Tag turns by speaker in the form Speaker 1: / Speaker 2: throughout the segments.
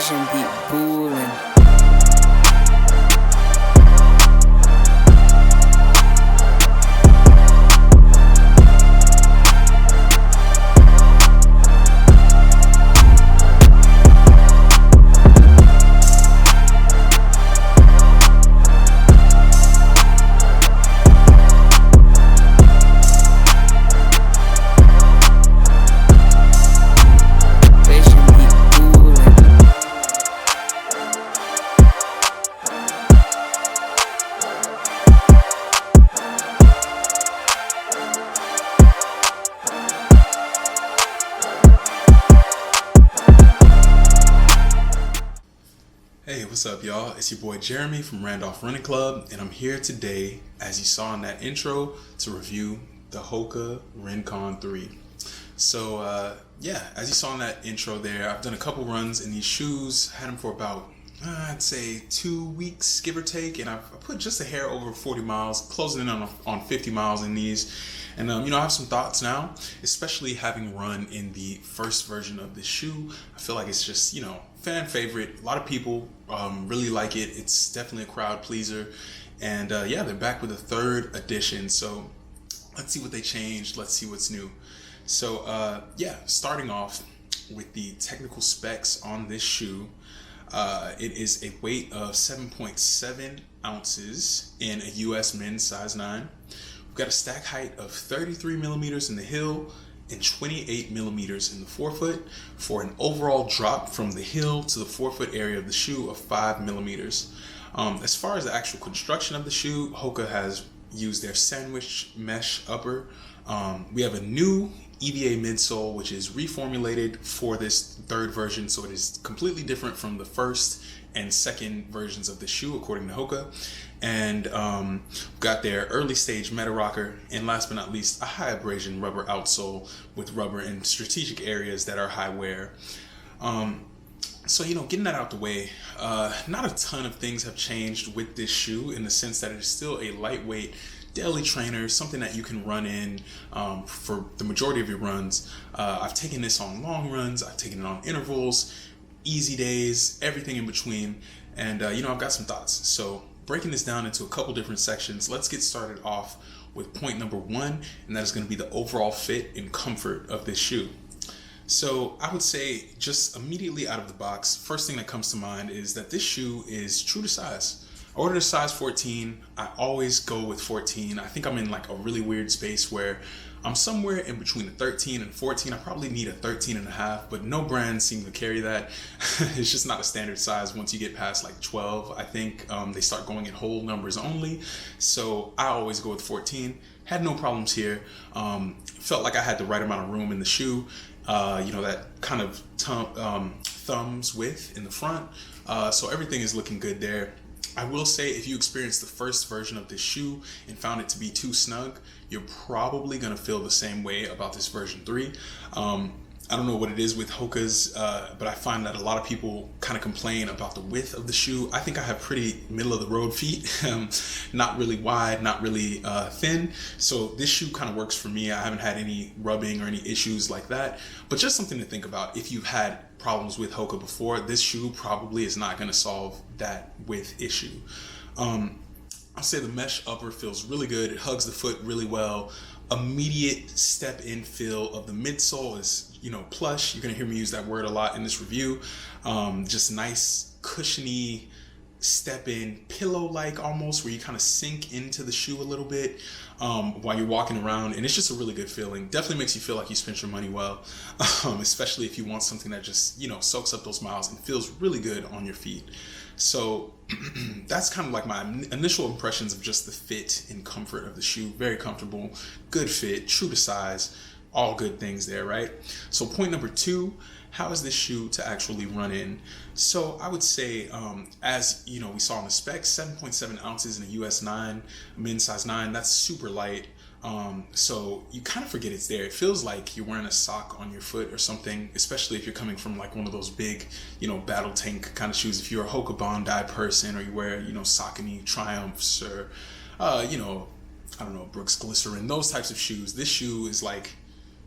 Speaker 1: Vision be bullin'.
Speaker 2: Hey, what's up, y'all? It's your boy Jeremy from Randolph Running Club, and I'm here today, as you saw in that intro, to review the Hoka Rincon 3. So, as you saw in that intro there, I've done a couple runs in these shoes, had them for about, I'd say 2 weeks, give or take, and I've put just a hair over 40 miles, closing in on 50 miles in these. And, I have some thoughts now, especially having run in the first version of this shoe. I feel like it's just, fan favorite. A lot of people really like it. It's definitely a crowd pleaser. And they're back with a third edition. So let's see what they changed. Let's see what's new. So starting off with the technical specs on this shoe. It is a weight of 7.7 ounces in a US men's size 9. We've got a stack height of 33 millimeters in the heel and 28 millimeters in the forefoot for an overall drop from the heel to the forefoot area of the shoe of 5 millimeters. As far as the actual construction of the shoe, Hoka has used their sandwich mesh upper. We have a new EVA midsole, which is reformulated for this third version, so it is completely different from the first and second versions of the shoe, according to Hoka. And got their early stage meta rocker, and last but not least, a high abrasion rubber outsole with rubber in strategic areas that are high wear. So getting that out the way, not a ton of things have changed with this shoe in the sense that it is still a lightweight daily trainer, something that you can run in for the majority of your runs. I've taken this on long runs, I've taken it on intervals, easy days, everything in between, and I've got some thoughts. So breaking this down into a couple different sections, let's get started off with point number 1, and that is going to be the overall fit and comfort of this shoe. So I would say, just immediately out of the box, first thing that comes to mind is that this shoe is true to size. I ordered a size 14. I always go with 14. I think I'm in like a really weird space where I'm somewhere in between a 13 and 14. I probably need a 13 and a half, but no brands seem to carry that. It's just not a standard size. Once you get past like 12, I think they start going in whole numbers only. So I always go with 14. Had no problems here. Felt like I had the right amount of room in the shoe. That kind of thumbs width in the front. So everything is looking good there. I will say, if you experienced the first version of this shoe and found it to be too snug, you're probably going to feel the same way about this version 3. I don't know what it is with Hoka's, but I find that a lot of people kind of complain about the width of the shoe. I think I have pretty middle of the road feet, not really wide, not really thin. So this shoe kind of works for me. I haven't had any rubbing or any issues like that, but just something to think about. If you've had problems with Hoka before, this shoe probably is not going to solve that width issue. I'll say the mesh upper feels really good. It hugs the foot really well. Immediate step in feel of the midsole is plush. You're gonna hear me use that word a lot in this review. Just nice cushiony step in, pillow like almost, where you kind of sink into the shoe a little bit while you're walking around, and it's just a really good feeling. Definitely makes you feel like you spent your money well, especially if you want something that just soaks up those miles and feels really good on your feet. So that's kind of like my initial impressions of just the fit and comfort of the shoe. Very comfortable, good fit, true to size, all good things there, right? So point number 2, how is this shoe to actually run in? So I would say, as we saw in the specs, 7.7 ounces in a US 9, men's size 9, that's super light. So you kind of forget it's there. It feels like you're wearing a sock on your foot or something, especially if you're coming from like one of those big, battle tank kind of shoes. If you're a Hoka Bondi person, or you wear, Saucony Triumphs, or, Brooks Glycerin, those types of shoes, this shoe is like,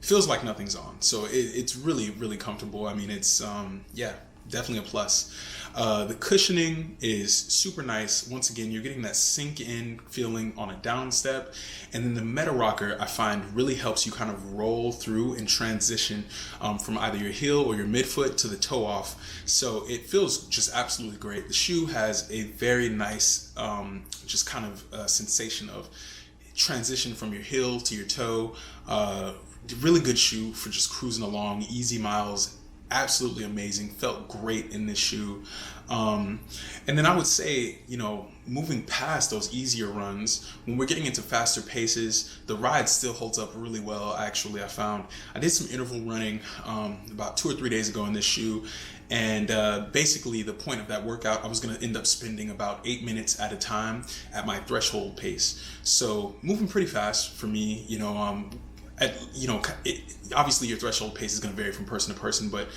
Speaker 2: feels like nothing's on. So it's really, really comfortable. I mean, it's, definitely a plus. The cushioning is super nice. Once again, you're getting that sink in feeling on a down step. And then the Meta Rocker, I find, really helps you kind of roll through and transition from either your heel or your midfoot to the toe off. So it feels just absolutely great. The shoe has a very nice, just kind of sensation of transition from your heel to your toe. Really good shoe for just cruising along, easy miles. Absolutely amazing. Felt great in this shoe. And then I would say, moving past those easier runs, when we're getting into faster paces, the ride still holds up really well. Actually, I did some interval running about 2 or 3 days ago in this shoe. And basically the point of that workout, I was going to end up spending about 8 minutes at a time at my threshold pace. So moving pretty fast for me, obviously your threshold pace is going to vary from person to person, but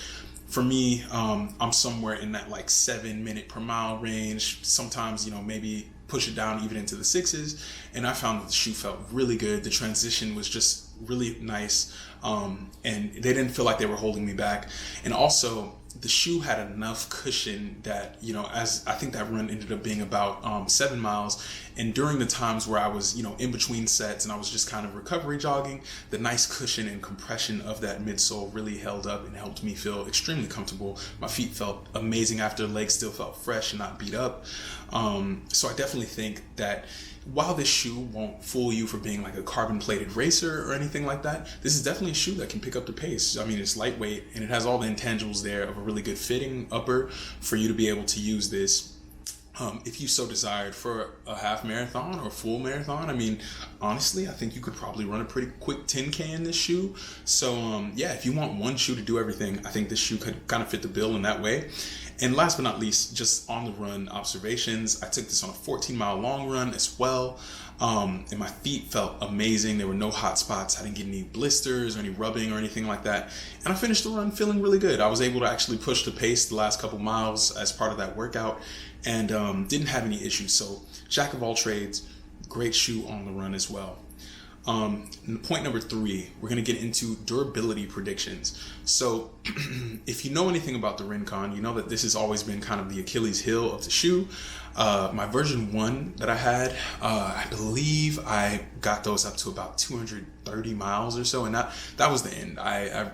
Speaker 2: for me, I'm somewhere in that like 7 minute per mile range. Sometimes, maybe push it down even into the 6s. And I found that the shoe felt really good. The transition was just really nice. And they didn't feel like they were holding me back. And also, the shoe had enough cushion that, as I think that run ended up being about 7 miles. And during the times where I was, in between sets and I was just kind of recovery jogging, the nice cushion and compression of that midsole really held up and helped me feel extremely comfortable. My feet felt amazing after, legs still felt fresh and not beat up. So I definitely think that while this shoe won't fool you for being like a carbon plated racer or anything like that, this is definitely a shoe that can pick up the pace. I mean, it's lightweight and it has all the intangibles there of a really good fitting upper for you to be able to use this if you so desired for a half marathon or full marathon. I mean, honestly, I think you could probably run a pretty quick 10K in this shoe. So if you want one shoe to do everything, I think this shoe could kind of fit the bill in that way. And last but not least, just on the run observations, I took this on a 14-mile long run as well. And my feet felt amazing. There were no hot spots. I didn't get any blisters or any rubbing or anything like that. And I finished the run feeling really good. I was able to actually push the pace the last couple miles as part of that workout and didn't have any issues. So jack of all trades, great shoe on the run as well. Point number 3, we're going to get into durability predictions. So if you know anything about the Rincon, you know that this has always been kind of the Achilles heel of the shoe. My version 1 that I had, I believe I got those up to about 230 miles or so, and that was the end. I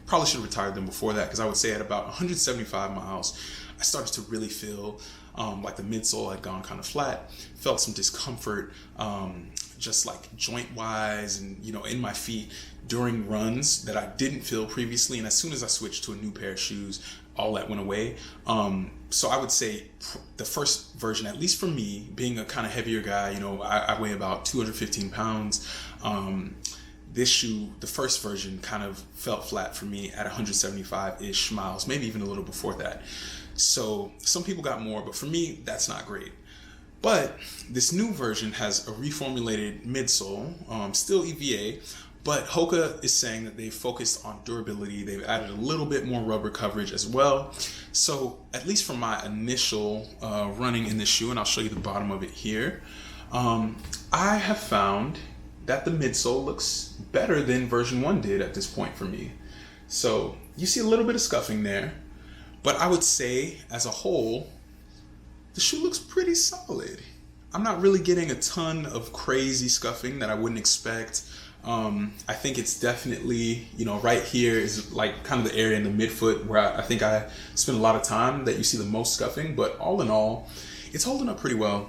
Speaker 2: probably should have retired them before that, because I would say at about 175 miles, I started to really feel like the midsole had gone kind of flat, felt some discomfort, just like joint wise and in my feet during runs that I didn't feel previously. And as soon as I switched to a new pair of shoes, all that went away. So I would say the first version, at least for me, being a kind of heavier guy, I weigh about 215 pounds. This shoe, the first version, kind of felt flat for me at 175-ish miles, maybe even a little before that. So some people got more, but for me, that's not great. But this new version has a reformulated midsole, still EVA, but Hoka is saying that they've focused on durability. They've added a little bit more rubber coverage as well. So at least for my initial running in this shoe, and I'll show you the bottom of it here, I have found that the midsole looks better than version 1 did at this point for me. So you see a little bit of scuffing there, but I would say as a whole, the shoe looks pretty solid. I'm not really getting a ton of crazy scuffing that I wouldn't expect. I think it's definitely, right here is like kind of the area in the midfoot where I think I spend a lot of time that you see the most scuffing, but all in all, it's holding up pretty well.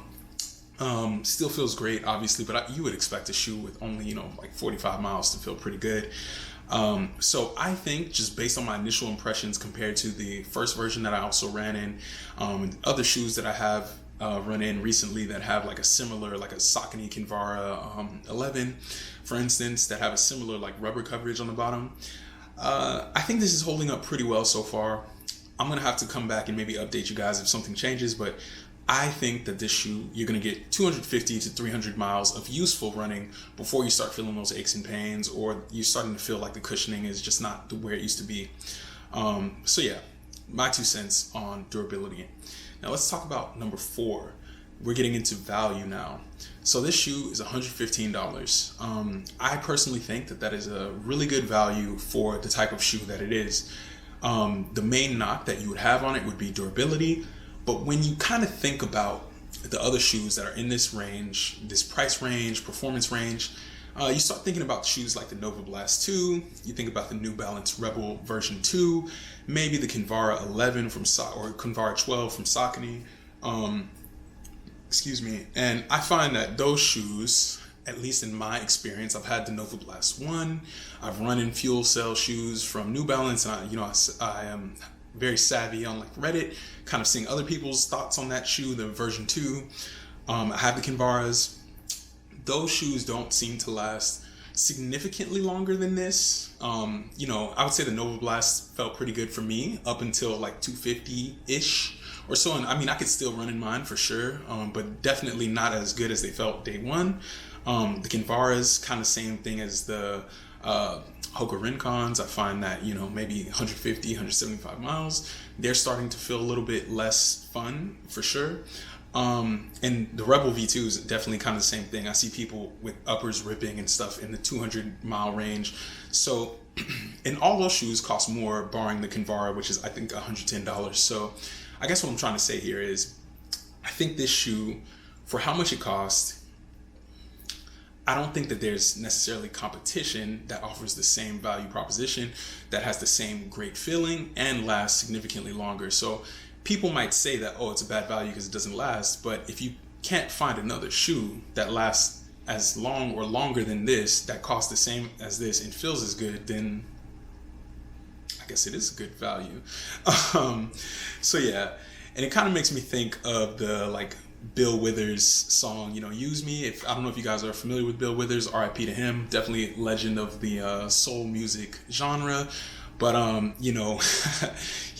Speaker 2: Still feels great, obviously, but you would expect a shoe with only, like 45 miles to feel pretty good. So I think just based on my initial impressions compared to the first version that I also ran in, and other shoes that I have run in recently that have like a similar, like a Saucony Kinvara 11, for instance, that have a similar like rubber coverage on the bottom. I think this is holding up pretty well so far. I'm going to have to come back and maybe update you guys if something changes, but I think that this shoe, you're going to get 250 to 300 miles of useful running before you start feeling those aches and pains, or you're starting to feel like the cushioning is just not where it used to be. So yeah, my 2 cents on durability. Now let's talk about number 4. We're getting into value now. So this shoe is $115. I personally think that is a really good value for the type of shoe that it is. The main knock that you would have on it would be durability. But when you kind of think about the other shoes that are in this range, this price range, performance range, you start thinking about shoes like the Nova Blast 2, you think about the New Balance Rebel version 2, maybe the Kinvara 11 from or Kinvara 12 from Saucony. And I find that those shoes, at least in my experience, I've had the Nova Blast 1, I've run in fuel cell shoes from New Balance, and I am very savvy on like Reddit, kind of seeing other people's thoughts on that shoe, the version 2. I have the Kinvaras. Those shoes don't seem to last significantly longer than this. I would say the Nova Blast felt pretty good for me up until like 250-ish or so. And I mean, I could still run in mine for sure, but definitely not as good as they felt day one. The Kinvaras, kind of same thing as the Hoka Rincons. I find that, maybe 150, 175 miles, they're starting to feel a little bit less fun for sure. And the Rebel V2 is definitely kind of the same thing. I see people with uppers ripping and stuff in the 200-mile range. So, and all those shoes cost more, barring the Kinvara, which is, I think, $110. So I guess what I'm trying to say here is, I think this shoe, for how much it costs, I don't think that there's necessarily competition that offers the same value proposition, that has the same great feeling and lasts significantly longer. So people might say that, oh, it's a bad value because it doesn't last, but if you can't find another shoe that lasts as long or longer than this, that costs the same as this and feels as good, then I guess it is a good value. So yeah, and it kind of makes me think of the like Bill Withers song, Use Me. I don't know if you guys are familiar with Bill Withers, RIP to him, definitely legend of the soul music genre. But, he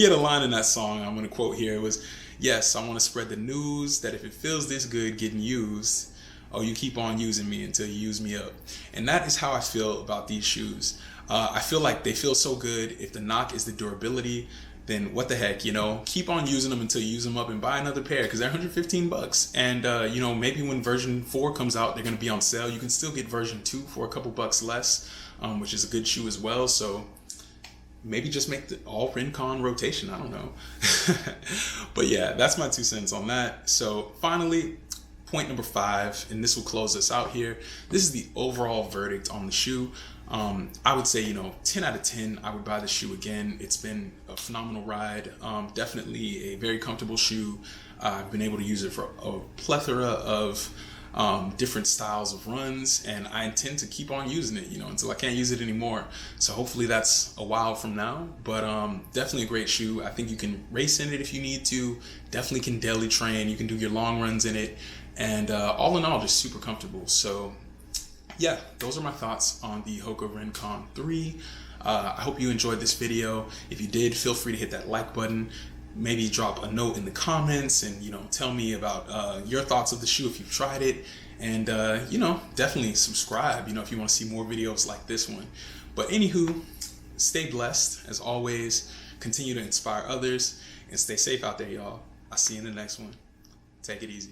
Speaker 2: had a line in that song I'm going to quote here. It was, "Yes, I want to spread the news that if it feels this good getting used, oh, you keep on using me until you use me up." And that is how I feel about these shoes. I feel like they feel so good. If the knock is the durability, then what the heck, keep on using them until you use them up and buy another pair because they're $115. And, maybe when version 4 comes out, they're going to be on sale. You can still get version 2 for a couple bucks less, which is a good shoe as well. So maybe just make the all Rincon rotation. I don't know. But yeah, that's my 2 cents on that. So finally, point number 5, and this will close us out here. This is the overall verdict on the shoe. I would say, 10 out of 10, I would buy the shoe again. It's been a phenomenal ride. Definitely a very comfortable shoe. I've been able to use it for a plethora of different styles of runs, and I intend to keep on using it, until I can't use it anymore. So hopefully that's a while from now, but definitely a great shoe. I think you can race in it if you need to, definitely can daily train, you can do your long runs in it, and all in all, just super comfortable. So yeah, those are my thoughts on the Hoka Rincon 3. I hope you enjoyed this video. If you did, feel free to hit that like button. Maybe drop a note in the comments and, tell me about your thoughts of the shoe if you've tried it. And, definitely subscribe, if you want to see more videos like this one. But anywho, stay blessed as always. Continue to inspire others and stay safe out there, y'all. I'll see you in the next one. Take it easy.